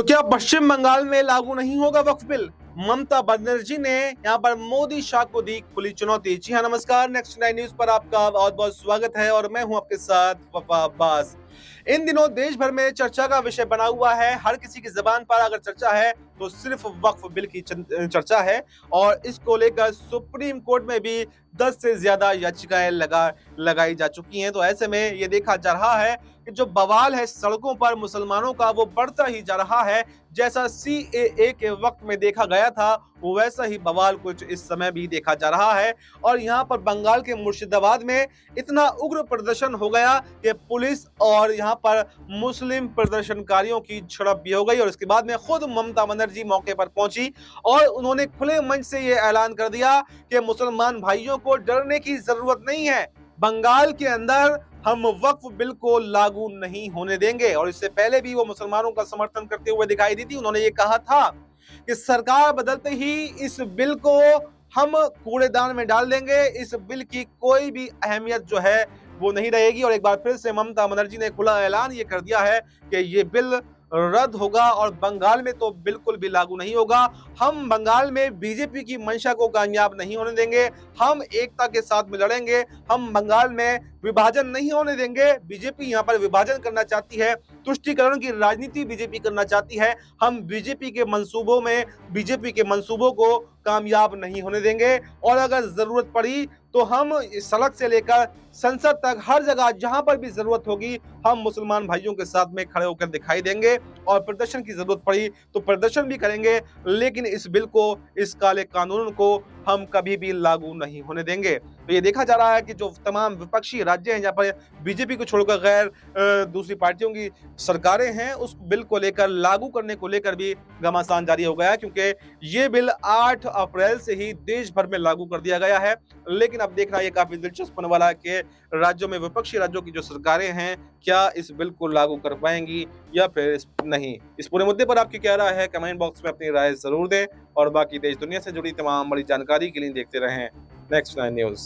तो क्या पश्चिम बंगाल में लागू नहीं होगा वक्फ बिल? ममता बनर्जी ने यहां पर मोदी शाह को दी खुली चुनौती। जी हाँ, नमस्कार। नेक्स्ट 9 न्यूज पर आपका बहुत बहुत स्वागत है और मैं हूं आपके साथ वफा अब्बास। इन दिनों देश भर में चर्चा का विषय बना हुआ है। हर किसी की जबान पर अगर चर्चा है तो सिर्फ वक्फ बिल की चर्चा है और इसको लेकर सुप्रीम कोर्ट में भी 10 से ज्यादा याचिकाएं लगाई जा चुकी हैं। तो ऐसे में ये देखा जा रहा है कि जो बवाल है सड़कों पर मुसलमानों का वो बढ़ता ही जा रहा है। जैसा सीएए के वक्त में देखा गया था वैसा ही बवाल कुछ इस समय भी देखा जा रहा है। और यहाँ पर बंगाल के मुर्शिदाबाद में इतना उग्र प्रदर्शन हो गया कि पुलिस और यहाँ पर मुस्लिम प्रदर्शनकारियों की झड़प भी हो गई और इसके बाद में खुद ममता बनर्जी मौके पर पहुंची और उन्होंने खुले मंच से ये ऐलान कर दिया कि मुसलमान भाइयों को डरने की जरूरत नहीं है। बंगाल के अंदर हम वक्फ बिल को लागू नहीं होने देंगे। और इससे पहले भी वो मुसलमानों का समर्थन करते हुए दिखाई दी थी। उन्होंने ये कहा था कि सरकार बदलते ही इस बिल को हम कूड़ेदान में डाल देंगे। इस बिल की कोई भी अहमियत जो है वो नहीं रहेगी। और एक बार फिर से ममता बनर्जी ने खुला ऐलान ये कर दिया है कि ये बिल रद्द होगा और बंगाल में तो बिल्कुल भी लागू नहीं होगा। हम बंगाल में बीजेपी की मंशा को कामयाब नहीं होने देंगे। हम एकता के साथ में लड़ेंगे। हम बंगाल में विभाजन नहीं होने देंगे। बीजेपी यहाँ पर विभाजन करना चाहती है, तुष्टीकरण की राजनीति बीजेपी करना चाहती है। हम बीजेपी के मंसूबों को कामयाब नहीं होने देंगे। और अगर जरूरत पड़ी तो हम सड़क से लेकर संसद तक हर जगह जहां पर भी जरूरत होगी हम मुसलमान भाइयों के साथ में खड़े होकर दिखाई देंगे और प्रदर्शन की जरूरत पड़ी तो प्रदर्शन भी करेंगे। लेकिन इस बिल को, इस काले कानून को हम कभी भी लागू नहीं होने देंगे। तो ये देखा जा रहा है कि जो तमाम विपक्षी राज्य हैं जहाँ पर बीजेपी को छोड़कर गैर दूसरी पार्टियों की सरकारें हैं, उस बिल को लेकर लागू करने को लेकर भी घमासान जारी हो गया है, क्योंकि ये बिल 8 अप्रैल से ही देश भर में लागू कर दिया गया है। लेकिन अब देखना ये काफी दिलचस्प होने वाला है कि राज्यों में विपक्षी राज्यों की जो सरकारें हैं क्या इस बिल को लागू कर पाएंगी या फिर नहीं। इस पूरे मुद्दे पर आपकी क्या राय है, कमेंट बॉक्स में अपनी राय जरूर दें और बाकी देश दुनिया से जुड़ी तमाम बड़ी जानकारी के लिए देखते रहें नेक्स्ट 9 न्यूज।